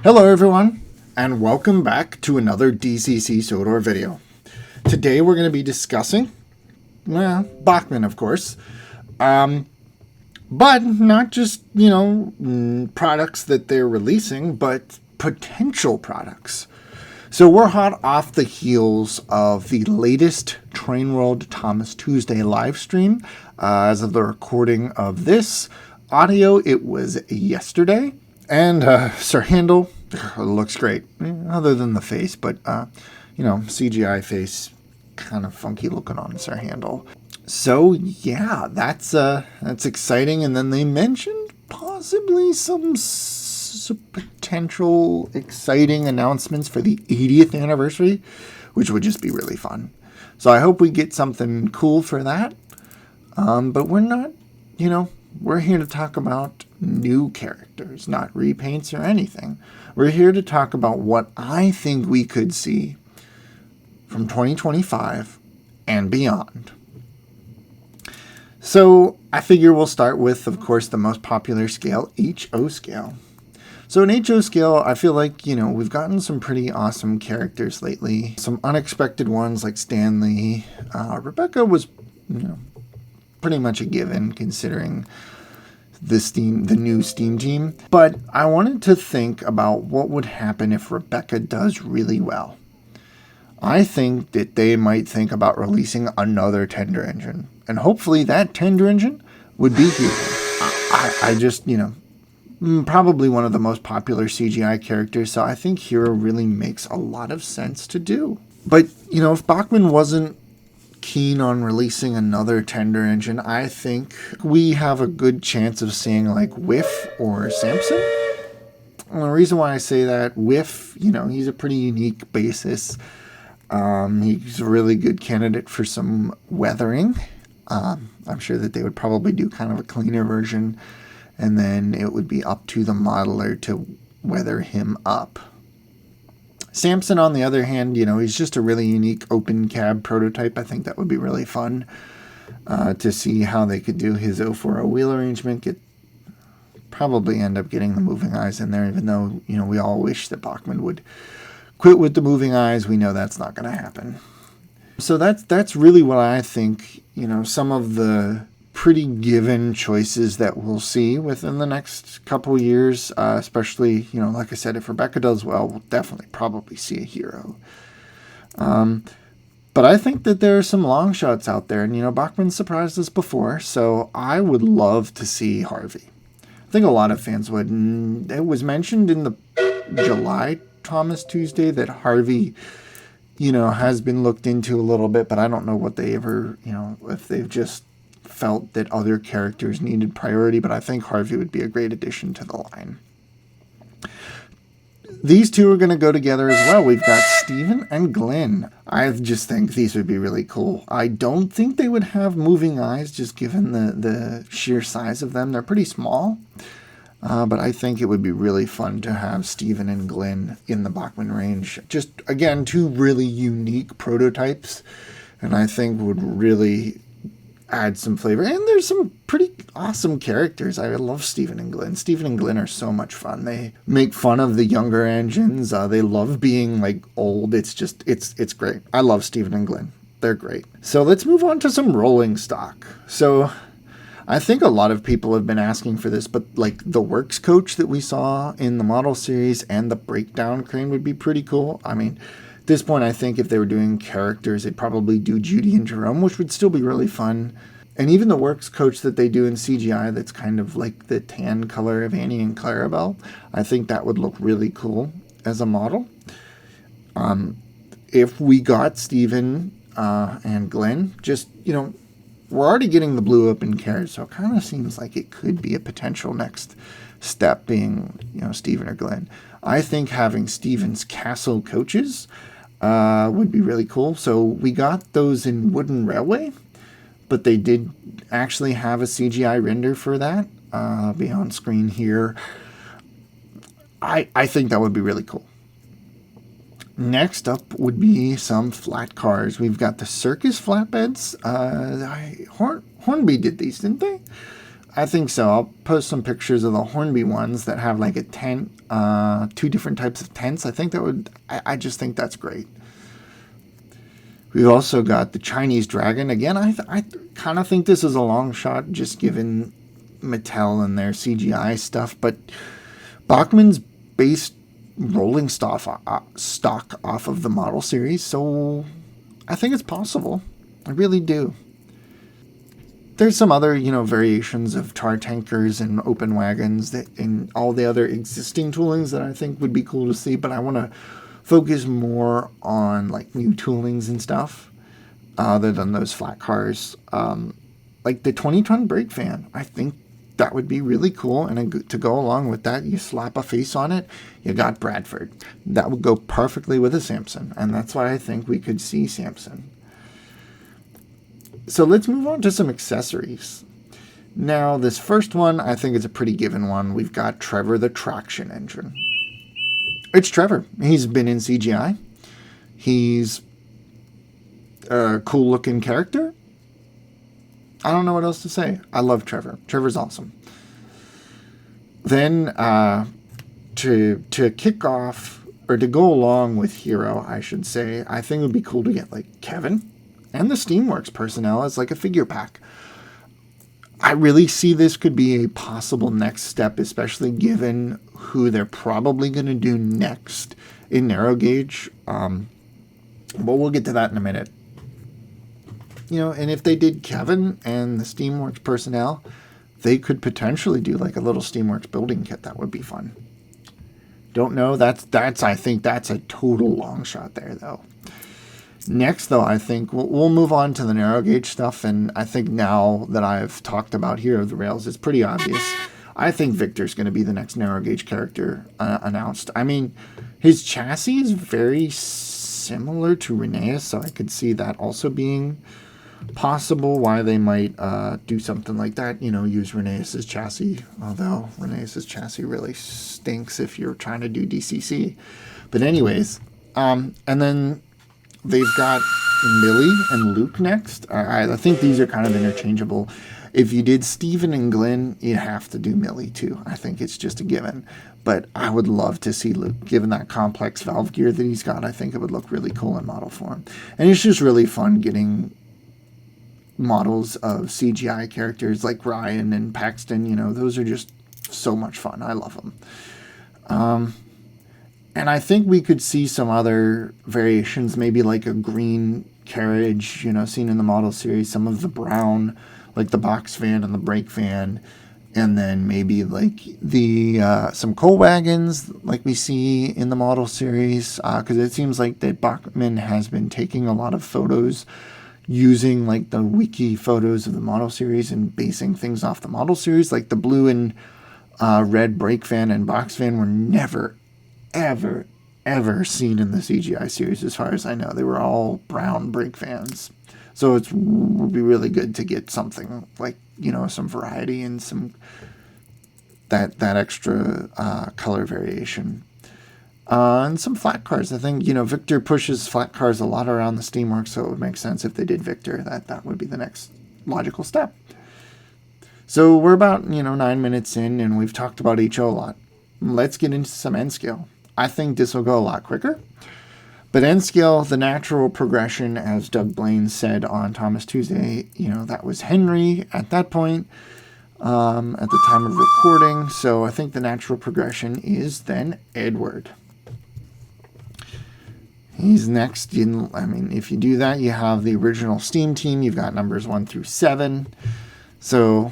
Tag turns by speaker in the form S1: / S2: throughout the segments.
S1: Hello everyone, and welcome back to another DCC Sodor video. Today we're going to be discussing, Bachmann of course, but not just, products that they're releasing, but potential products. So we're hot off the heels of the latest Train World Thomas Tuesday live stream. As of the recording of this audio, it was yesterday. And Sir Handel looks great, other than the face, but, CGI face, kind of funky looking on Sir Handel. So, yeah, that's exciting. And then they mentioned possibly some potential exciting announcements for the 80th anniversary, which would just be really fun. So I hope we get something cool for that. But we're not, we're here to talk about new characters, not repaints or anything. We're here to talk about what I think we could see from 2025 and beyond. So I figure we'll start with, of course, the most popular scale, HO scale. So in HO scale, I feel like, we've gotten some pretty awesome characters lately. Some unexpected ones like Stanley. Rebecca was, pretty much a given considering the new Steam team. But I wanted to think about what would happen if Rebecca does really well. I think that they might think about releasing another Tender Engine. And hopefully that Tender Engine would be Hero. I just, probably one of the most popular CGI characters, so I think Hero really makes a lot of sense to do. But, if Bachmann wasn't keen on releasing another Tender Engine, I think we have a good chance of seeing like Whiff or Samson. And the reason why I say that, Whiff, he's a pretty unique basis. He's a really good candidate for some weathering. I'm sure that they would probably do kind of a cleaner version, and then it would be up to the modeler to weather him up. Samson, on the other hand, he's just a really unique open cab prototype. I think that would be really fun to see how they could do his 040 wheel arrangement. Probably end up getting the moving eyes in there, even though, we all wish that Bachmann would quit with the moving eyes. We know that's not going to happen. So that's really what I think, some of the pretty given choices that we'll see within the next couple years, especially, like I said, if Rebecca does well, we'll definitely probably see a Hero. But I think that there are some long shots out there, and, Bachmann surprised us before, so I would love to see Harvey. I think a lot of fans would. And it was mentioned in the July Thomas Tuesday that Harvey, has been looked into a little bit, but I don't know what they ever, if they've just felt that other characters needed priority, but I think Harvey would be a great addition to the line. These two are going to go together as well. We've got Steven and Glenn. I just think these would be really cool. I don't think they would have moving eyes, just given the sheer size of them. They're pretty small, but I think it would be really fun to have Steven and Glenn in the Bachmann range. Just, again, two really unique prototypes, and I think would really add some flavor. And there's some pretty awesome characters. I love Steven and Glenn. Steven and Glenn are so much fun. They make fun of the younger engines. They love being like old. It's great. I love Steven and Glenn. They're great. So let's move on to some rolling stock. So I think a lot of people have been asking for this, but like the works coach that we saw in the model series and the breakdown crane would be pretty cool. I mean, at this point, I think if they were doing characters, they'd probably do Judy and Jerome, which would still be really fun. And even the works coach that they do in CGI, that's kind of like the tan color of Annie and Clarabelle, I think that would look really cool as a model. If we got Steven and Glenn, just, we're already getting the blue open carriage, so it kind of seems like it could be a potential next step being, Steven or Glenn. I think having Steven's castle coaches would be really cool. So we got those in Wooden Railway, but they did actually have a CGI render for that. Be on screen here. I think that would be really cool. Next up would be some flat cars. We've got the circus flatbeds. Hornby did these, didn't they? I think so. I'll post some pictures of the Hornby ones that have like a tent, 2 different types of tents. I think that would, I just think that's great. We've also got the Chinese dragon. Again, I kind of think this is a long shot just given Mattel and their CGI stuff, but Bachmann's based rolling stock off of the model series, so I think it's possible. I really do. There's some other, variations of tar tankers and open wagons that and all the other existing toolings that I think would be cool to see, but I want to focus more on like new toolings and stuff other than those flat cars. Like the 20-ton brake fan, I think that would be really cool. And to go along with that, you slap a face on it, you got Bradford. That would go perfectly with a Samson. And that's why I think we could see Samson. So let's move on to some accessories. Now, this first one, I think is a pretty given one. We've got Trevor the Traction Engine. It's Trevor. He's been in CGI. He's a cool looking character. I don't know what else to say. I love Trevor. Trevor's awesome. Then to kick off, or to go along with Hero, I should say, I think it would be cool to get like Kevin and the Steamworks personnel as like a figure pack. I really see this could be a possible next step, especially given who they're probably going to do next in narrow gauge. But we'll get to that in a minute. And if they did Kevin and the Steamworks personnel, they could potentially do like a little Steamworks building kit. That would be fun. Don't know. I think that's a total long shot there, though. Next, though, I think we'll move on to the narrow gauge stuff, and I think now that I've talked about Hero of the Rails, it's pretty obvious. I think Victor's going to be the next narrow gauge character announced. I mean, his chassis is very similar to Rheneas, so I could see that also being possible, why they might do something like that, use Rheneas' chassis, although Rheneas' chassis really stinks if you're trying to do DCC. But anyways, and then they've got Millie and Luke next. I think these are kind of interchangeable. If you did Steven and Glenn, you have to do Millie too. I think it's just a given. But I would love to see Luke, given that complex valve gear that he's got. I think it would look really cool in model form. And it's just really fun getting models of CGI characters like Ryan and Paxton. Those are just so much fun. I love them. And I think we could see some other variations, maybe like a green carriage, seen in the model series, some of the brown, like the box van and the brake van, and then maybe like the some coal wagons like we see in the model series, because it seems like that Bachmann has been taking a lot of photos using like the wiki photos of the model series and basing things off the model series. Like the blue and red brake van and box van were never ever seen in the CGI series, as far as I know. They were all brown brake vans. So it would be really good to get something like, some variety and some that extra color variation. And some flat cars. I think, Victor pushes flat cars a lot around the Steamworks, so it would make sense if they did Victor. That would be the next logical step. So we're about, 9 minutes in, and we've talked about HO a lot. Let's get into some N scale. I think this will go a lot quicker. But N scale, the natural progression, as Doug Blaine said on Thomas Tuesday, that was Henry at that point, at the time of recording. So I think the natural progression is then Edward. He's next. If you do that, you have the original Steam team. You've got numbers 1 through 7. So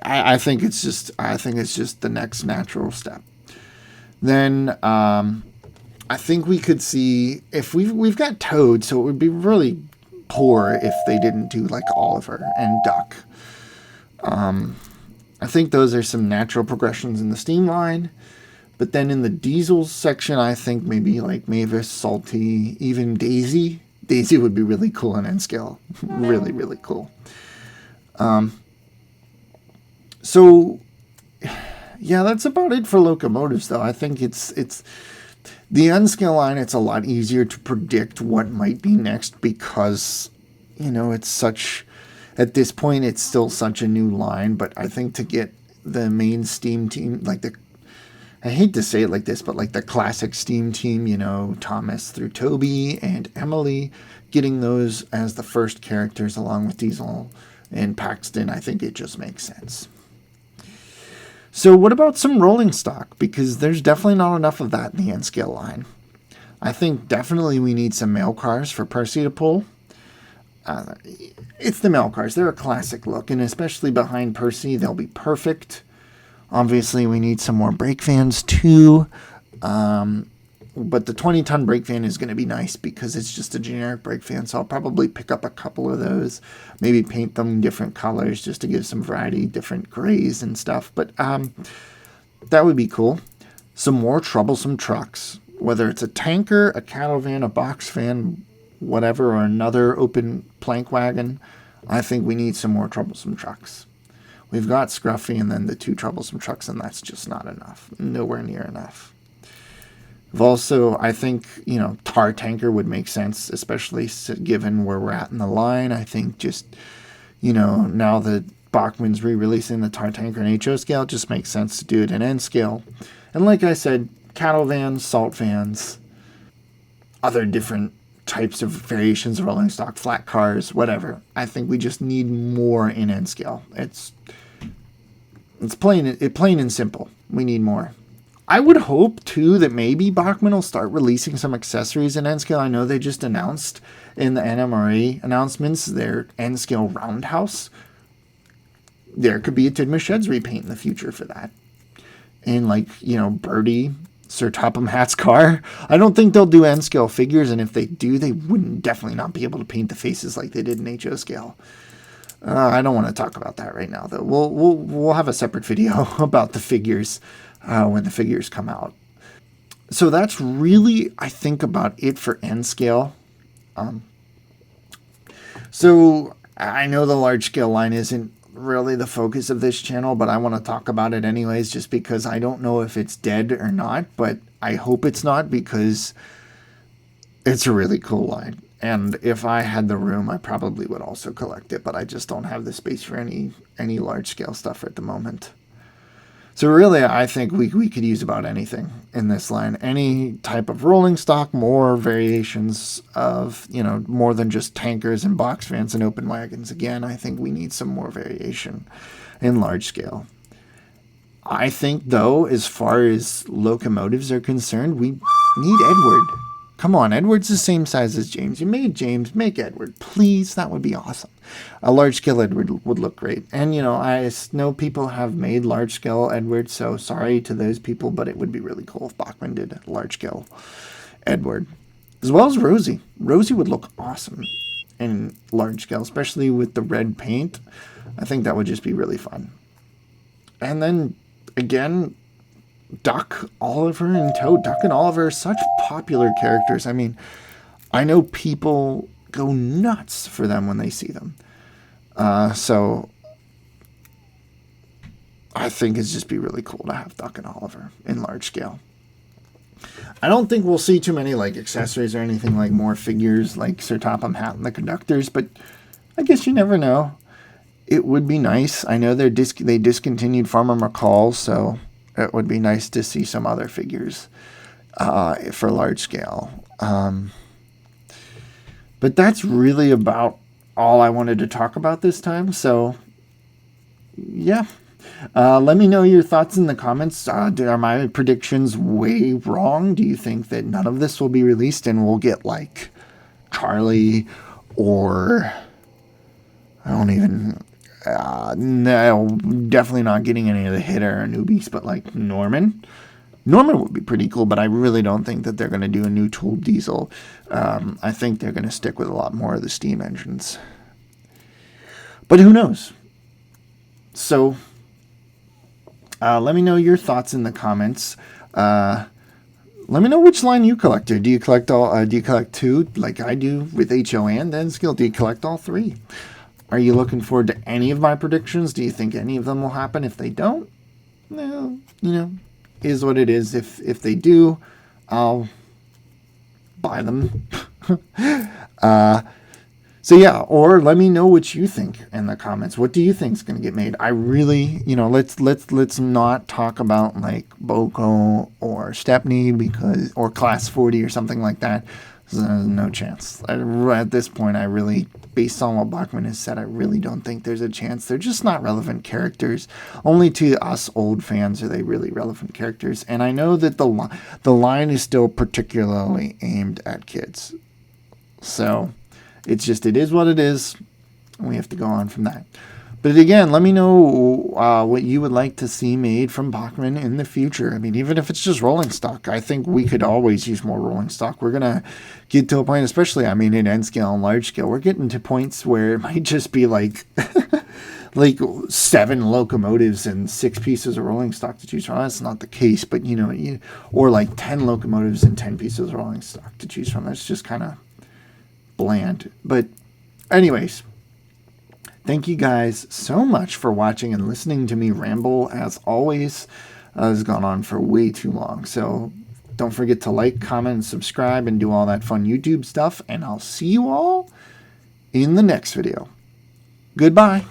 S1: I think it's just the next natural step. Then I think we could see, if we've got Toad, so it would be really poor if they didn't do like Oliver and Duck. I think those are some natural progressions in the Steam line. But then in the Diesels section, I think maybe like Mavis, Salty, even Daisy. Daisy would be really cool in N scale. Really, really cool. So yeah, that's about it for locomotives, though. I think it's the N-scale line. It's a lot easier to predict what might be next because, it's at this point, it's still such a new line, but I think to get the main Steam team, I hate to say it like this, but like the classic Steam team, you know, Thomas through Toby and Emily, getting those as the first characters along with Diesel and Paxton, I think it just makes sense. So what about some rolling stock? Because there's definitely not enough of that in the N-scale line. I think definitely we need some mail cars for Percy to pull. It's the mail cars. They're a classic look, and especially behind Percy, they'll be perfect. Obviously, we need some more brake fans too. But the 20-ton brake fan is going to be nice because it's just a generic brake fan. So I'll probably pick up a couple of those. Maybe paint them different colors just to give some variety, different grays and stuff. But that would be cool. Some more troublesome trucks. Whether it's a tanker, a cattle van, a box van, whatever, or another open plank wagon, I think we need some more troublesome trucks. We've got Scruffy and then the 2 troublesome trucks, and that's just not enough. Nowhere near enough. We've also, I think, you know, Tar Tanker would make sense, especially given where we're at in the line. I think just, you know, now that Bachmann's re-releasing the Tar Tanker in HO scale, it just makes sense to do it in N scale. And like I said, cattle vans, salt vans, other different types of variations of rolling stock, flat cars, whatever. I think we just need more in N scale. It's plain and simple. We need more. I would hope too that maybe Bachmann will start releasing some accessories in N scale. I know they just announced in the NMRA announcements their N scale roundhouse. There could be a Tidmouth Sheds repaint in the future for that. And like, you know, Birdie, Sir Topham Hatt's car. I don't think they'll do N-scale figures, and if they do, they wouldn't definitely not be able to paint the faces like they did in HO scale. I don't want to talk about that right now, though. We'll have a separate video about the figures when the figures come out. So that's really, I think, about it for N-scale. So I know the large-scale line isn't really the focus of this channel, but I want to talk about it anyways, just because I don't know if it's dead or not, but I hope it's not, because it's a really cool line. And if I had the room, I probably would also collect it, but I just don't have the space for any large scale stuff at the moment. So really, I think we could use about anything in this line. Any type of rolling stock, more variations of, you know, more than just tankers and box vans and open wagons. Again, I think we need some more variation in large scale. I think, though, as far as locomotives are concerned, we need Edward. Come on, Edward's the same size as James. You made James, make Edward, please. That would be awesome. A large-scale Edward would look great. And, you know, I know people have made large-scale Edward, so sorry to those people, but it would be really cool if Bachmann did a large-scale Edward. As well as Rosie. Rosie would look awesome in large-scale, especially with the red paint. I think that would just be really fun. And then, again, Duck, Oliver, and Toad. Duck and Oliver are such popular characters. I mean, I know people go nuts for them when they see them. So I think it'd just be really cool to have Duck and Oliver in large scale. I don't think we'll see too many like accessories or anything like more figures like Sir Topham Hatt and the Conductors, but I guess you never know. It would be nice. I know they discontinued Farmer McCall, so it would be nice to see some other figures for large scale. But that's really about all I wanted to talk about this time. So, yeah. Let me know your thoughts in the comments. Are my predictions way wrong? Do you think that none of this will be released and we'll get like Charlie or I don't even... no, definitely not getting any of the hitter or newbies, but like Norman. Norman would be pretty cool, but I really don't think that they're going to do a new tool diesel. I think they're going to stick with a lot more of the steam engines. But who knows? So, let me know your thoughts in the comments. Let me know which line you collect. Do you collect all? Do you collect 2 like I do with HO and N-scale? Do you collect all 3? Are you looking forward to any of my predictions? Do you think any of them will happen? If they don't, well, you know, is what it is. If they do, I'll buy them. So yeah, or let me know what you think in the comments. What do you think is going to get made? I really, let's not talk about like Boko or Stepney or Class 40 or something like that. There's no chance. At this point, I really, based on what Bachmann has said, I really don't think there's a chance. They're just not relevant characters. Only to us old fans are they really relevant characters. And I know that the line is still particularly aimed at kids. So it is what it is. We have to go on from that. But again, let me know what you would like to see made from Bachmann in the future. I mean, even if it's just rolling stock, I think we could always use more rolling stock. We're going to get to a point, especially, in N scale and large scale, we're getting to points where it might just be like 7 locomotives and 6 pieces of rolling stock to choose from. That's not the case, but or like 10 locomotives and 10 pieces of rolling stock to choose from. That's just kind of bland. But anyways, thank you guys so much for watching and listening to me ramble. As always, this has gone on for way too long. So don't forget to like, comment, and subscribe, and do all that fun YouTube stuff. And I'll see you all in the next video. Goodbye.